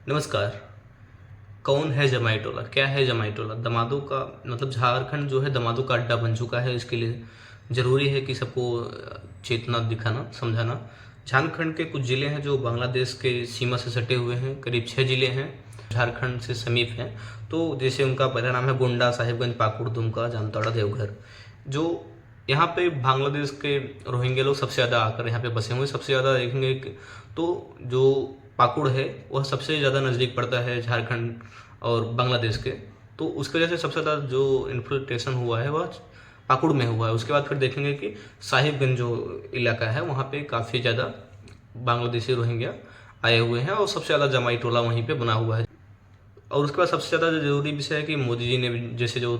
नमस्कार। कौन है जमाई टोला? क्या है जमाई टोला? दमादों का मतलब झारखंड जो है दमादों का अड्डा बन चुका है। इसके लिए ज़रूरी है कि सबको चेतना दिखाना, समझाना। झारखंड के कुछ ज़िले हैं जो बांग्लादेश के सीमा से सटे हुए हैं। करीब 6 ज़िले हैं झारखंड से समीप हैं। तो जैसे उनका पहला नाम है गोंडा, साहिबगंज, पाकुड़, दुमका, जामताड़ा, देवघर। जो यहाँ पे बांग्लादेश के रोहिंग्या लोग सबसे ज़्यादा आकर यहाँ पे बसे हुए। सबसे ज़्यादा देखेंगे तो जो पाकुड़ है वह सबसे ज़्यादा नज़दीक पड़ता है झारखंड और बांग्लादेश के। तो उसकी वजह से सबसे ज़्यादा जो इन्फिल्ट्रेशन हुआ है वह पाकुड़ में हुआ है। उसके बाद फिर देखेंगे कि साहिबगंज जो इलाका है वहाँ पे काफ़ी ज़्यादा बांग्लादेशी रोहिंग्या आए हुए हैं और सबसे ज़्यादा जमाई टोला वहीं पे बना हुआ है। और उसके बाद सबसे ज़्यादा ज़रूरी विषय है कि मोदी जी ने जैसे जो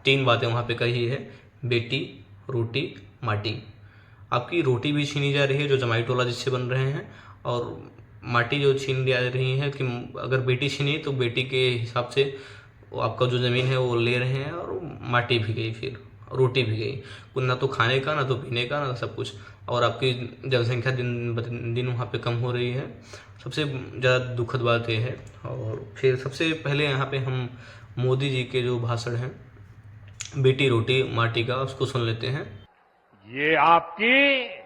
3 बातें वहाँ पे कही है, बेटी, रोटी, माटी। आपकी रोटी भी छीनी जा रही है जो जमाई टोला जिससे बन रहे हैं, और माटी जो छीन जा रही है कि अगर बेटी छीनी तो बेटी के हिसाब से आपका जो ज़मीन है वो ले रहे हैं, और माटी भी गई, फिर रोटी भी गई। ना तो खाने का, ना तो पीने का, ना सब कुछ। और आपकी जनसंख्या दिन दिन वहाँ पे कम हो रही है। सबसे ज़्यादा दुखद बात ये है। और फिर सबसे पहले यहाँ पे हम मोदी जी के जो भाषण हैं बेटी रोटी माटी का, उसको सुन लेते हैं। ये आपकी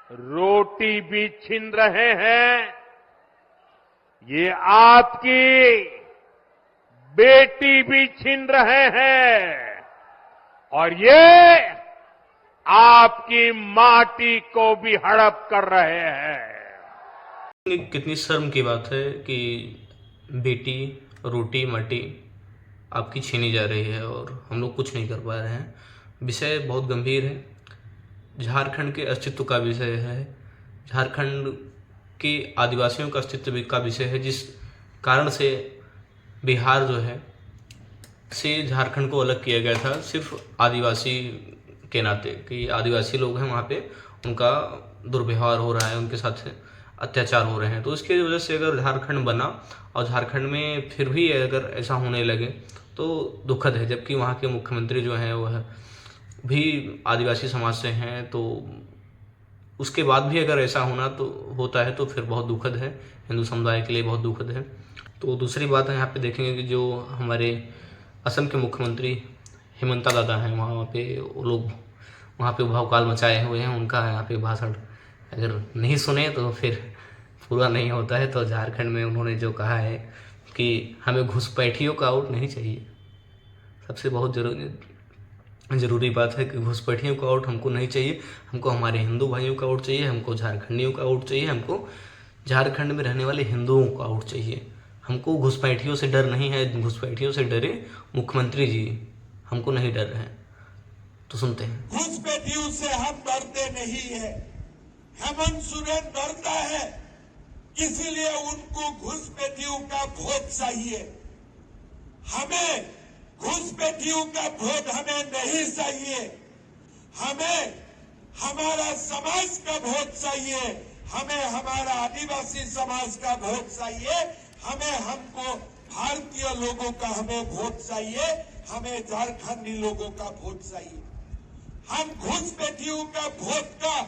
रोटी भी छीन रहे हैं, ये आपकी बेटी भी छीन रहे हैं, और ये आपकी माटी को भी हड़प कर रहे हैं। कितनी शर्म की बात है कि बेटी रोटी माटी आपकी छीनी जा रही है और हम लोग कुछ नहीं कर पा रहे हैं। विषय बहुत गंभीर है। झारखंड के अस्तित्व का विषय है। झारखंड के आदिवासियों का अस्तित्व का विषय है, जिस कारण से बिहार जो है से झारखंड को अलग किया गया था सिर्फ आदिवासी के नाते, कि आदिवासी लोग हैं वहाँ पे, उनका दुर्व्यवहार हो रहा है, उनके साथ अत्याचार हो रहे हैं। तो इसकी वजह से अगर झारखंड बना और झारखंड में फिर भी अगर ऐसा होने लगे तो दुखद है। जबकि वहाँ के मुख्यमंत्री जो हैं वह भी आदिवासी समाज से हैं, तो उसके बाद भी अगर ऐसा होता है तो फिर बहुत दुखद है, हिंदू समुदाय के लिए बहुत दुखद है। तो दूसरी बात है यहाँ पे देखेंगे कि जो हमारे असम के मुख्यमंत्री हिमंता दादा हैं, वहाँ पे वो लोग वहाँ पे भौकाल मचाए हुए हैं। उनका यहाँ पे भाषण अगर नहीं सुने तो फिर पूरा नहीं होता है। तो झारखंड में उन्होंने जो कहा है कि हमें घुसपैठियों का आउट नहीं चाहिए। सबसे बहुत ज़रूरी बात है कि घुसपैठियों का आउट हमको नहीं चाहिए। हमको हमारे हिंदू भाइयों का आउट चाहिए, हमको झारखंडियों का आउट चाहिए, हमको झारखंड में रहने वाले हिंदुओं का आउट चाहिए। हमको घुसपैठियों से डर नहीं है। घुसपैठियों से डरे मुख्यमंत्री जी, हमको नहीं डर रहे हैं। तो सुनते हैं। घुसपैठियों से हम डरते नहीं है। हेमंत सोरेन डरता है, इसीलिए उनको घुसपैठियों का वोट चाहिए। हमें घुसपैठियों का वोट हमें नहीं चाहिए। हमें हमारा समाज का वोट चाहिए। हमें हमारा आदिवासी समाज का वोट चाहिए। हमको भारतीय लोगों का हमें वोट चाहिए। हमें झारखंडी लोगों का वोट चाहिए। हम घुसपैठियों का वोट का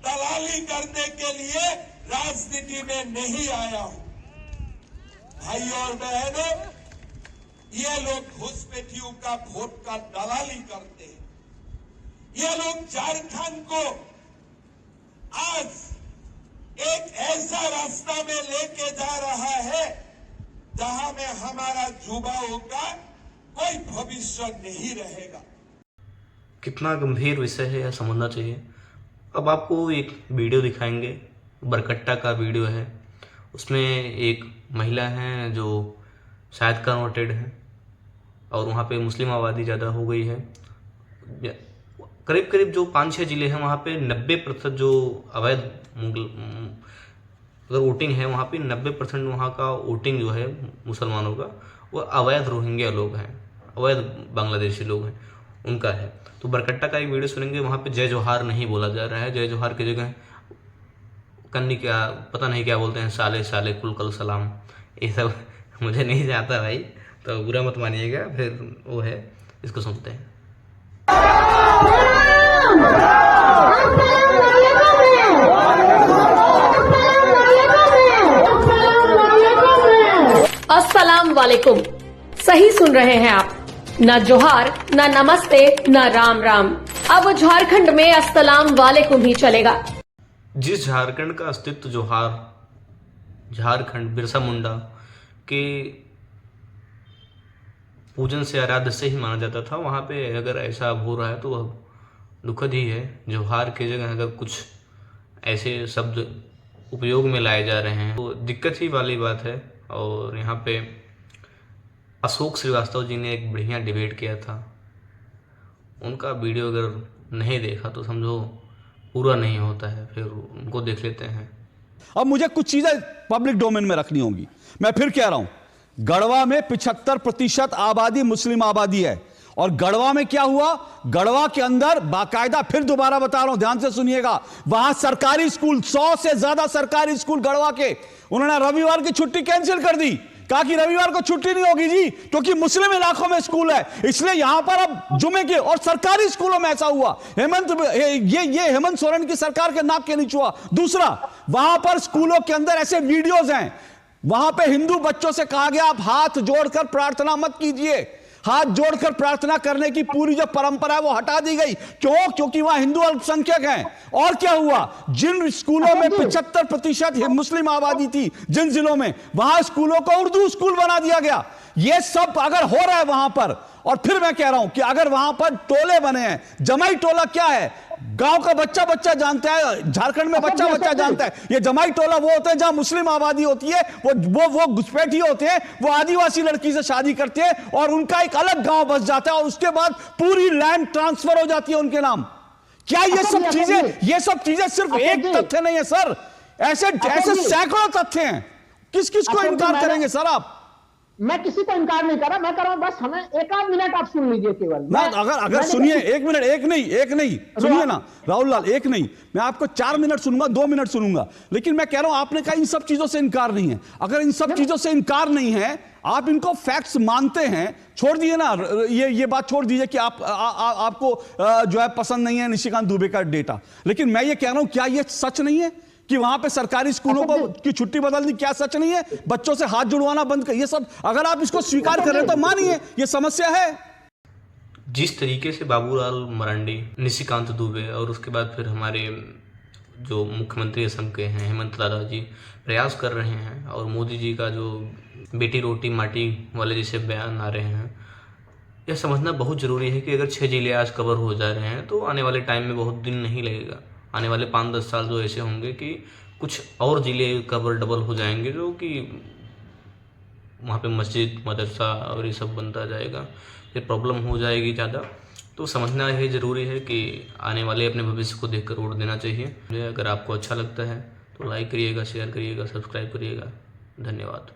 दलाली करने के लिए राजनीति में नहीं आया हूं। भाई और बहनों, ये लोग घुसपैठियों का वोट का दलाली करते हैं। ये लोग झारखंड को आज एक ऐसा रास्ता में लेके जा रहा है जहां में हमारा युवाओं का कोई भविष्य नहीं रहेगा। कितना गंभीर विषय है यह समझना चाहिए। अब आपको एक वीडियो दिखाएंगे, बरकट्टा का वीडियो है। उसमें एक महिला है जो शायद कन्वर्टेड है और वहाँ पे मुस्लिम आबादी ज़्यादा हो गई है। करीब करीब जो 5-6 ज़िले हैं वहाँ पे 90% जो अवैध अगर वोटिंग है वहाँ पे 90% वहाँ का वोटिंग जो है मुसलमानों का, वो अवैध रोहिंग्या लोग हैं, अवैध बांग्लादेशी लोग हैं, उनका है। तो बरकट्टा का एक वीडियो सुनेंगे। वहाँ पे जय जोहार नहीं बोला जा रहा है। जय जोहार की जगह कन्नी क्या पता नहीं क्या बोलते हैं, साले साले कुल कल सलाम, ये सब मुझे नहीं आता भाई, तो बुरा मत मानिएगा। फिर वो है, इसको सुनते हैं। अस्सलाम वालेकुम। सही सुन रहे हैं आप, न जोहार, न नमस्ते, न राम राम। अब झारखंड में अस्सलाम वालेकुम ही चलेगा। जिस झारखंड का अस्तित्व जोहार, झारखंड बिरसा मुंडा के पूजन से आराध्य से ही माना जाता था, वहाँ पे अगर ऐसा अब हो रहा है तो वह दुखद ही है। जोहार की जगह अगर कुछ ऐसे शब्द उपयोग में लाए जा रहे हैं तो दिक्कत ही वाली बात है। और यहाँ पे अशोक श्रीवास्तव जी ने एक बढ़िया डिबेट किया था, उनका वीडियो अगर नहीं देखा तो समझो पूरा नहीं होता है, फिर उनको देख लेते हैं। अब मुझे कुछ चीजें पब्लिक डोमेन में रखनी होंगी। मैं फिर कह रहा हूं, गढ़वा में 75% आबादी मुस्लिम आबादी है। और गढ़वा में क्या हुआ, गढ़वा के अंदर बाकायदा, फिर दोबारा बता रहा हूं, ध्यान से सुनिएगा, वहां सरकारी स्कूल, 100 से ज्यादा सरकारी स्कूल गढ़वा के, उन्होंने रविवार की छुट्टी कैंसिल कर दी। कहा कि रविवार को छुट्टी नहीं होगी जी, क्योंकि मुस्लिम इलाकों में स्कूल है, इसलिए यहां पर अब जुमे के, और सरकारी स्कूलों में ऐसा हुआ। ये हेमंत सोरेन की सरकार के नाक के नीचे हुआ। दूसरा, वहां पर स्कूलों के अंदर ऐसे वीडियोज हैं, वहां पे हिंदू बच्चों से कहा गया आप हाथ जोड़कर प्रार्थना मत कीजिए। हाथ जोड़कर प्रार्थना करने की पूरी जो परंपरा है वो हटा दी गई। क्यों? क्योंकि वहां हिंदू अल्पसंख्यक हैं। और क्या हुआ, जिन स्कूलों में 75% मुस्लिम आबादी थी, जिन जिलों में, वहां स्कूलों को उर्दू स्कूल बना दिया गया। ये सब अगर हो रहा है वहां पर, और फिर मैं कह रहा हूं कि अगर वहां पर टोले बने हैं, जमाई टोला क्या है, गांव का बच्चा जानता है, झारखंड में बच्चा जानता है। ये जमाई टोला वो होते हैं जहां मुस्लिम आबादी होती है, वो घुसपैठी होते हैं, वो आदिवासी लड़की से शादी करते हैं और उनका एक अलग गांव बस जाता है और उसके बाद पूरी लैंड ट्रांसफर हो जाती है उनके नाम। क्या ये सब चीजें सिर्फ एक तथ्य नहीं है सर, ऐसे सैकड़ों तथ्य हैं। किस को इनकार करेंगे सर आप? मैं किसी को इनकार नहीं कर रहा, मैं कर रहा हूं बस हमें एक आध मिनट आप सुन लीजिए केवल। अगर सुनिए, एक मिनट, एक नहीं सुनिए ना राहुल लाल, एक नहीं, मैं आपको 4 मिनट सुनूंगा, 2 मिनट सुनूंगा। लेकिन मैं कह रहा हूं, आपने कहा इन सब चीजों से इनकार नहीं है। अगर इन सब चीजों से इनकार नहीं है, आप इनको फैक्ट्स मानते हैं, छोड़ दिए ना, ये बात छोड़ दीजिए कि आपको जो है पसंद नहीं है निशिकांत दुबे का डेटा। लेकिन मैं ये कह रहा हूं, क्या ये सच नहीं है कि वहां पे सरकारी स्कूलों को की छुट्टी बदल दी? क्या सच नहीं है? बच्चों से हाथ जुड़वाना बंद कर, ये सब अगर आप इसको स्वीकार कर रहे हैं तो मानिए ये समस्या है। जिस तरीके से बाबूलाल मरांडी, निशिकांत दुबे और उसके बाद फिर हमारे जो मुख्यमंत्री असम के हैं हेमंत दादा जी प्रयास कर रहे हैं, और मोदी जी का जो बेटी रोटी माटी वाले जैसे बयान आ रहे हैं, यह समझना बहुत ज़रूरी है कि अगर 6 जिले आज कवर हो जा रहे हैं तो आने वाले टाइम में बहुत दिन नहीं लगेगा। आने वाले 5-10 साल जो ऐसे होंगे कि कुछ और ज़िले कवर डबल हो जाएंगे, जो कि वहाँ पे मस्जिद, मदरसा और ये सब बनता जाएगा, फिर प्रॉब्लम हो जाएगी ज़्यादा। तो समझना यह ज़रूरी है कि आने वाले अपने भविष्य को देखकर वोट देना चाहिए। अगर आपको अच्छा लगता है तो लाइक करिएगा, शेयर करिएगा, सब्सक्राइब करिएगा। धन्यवाद।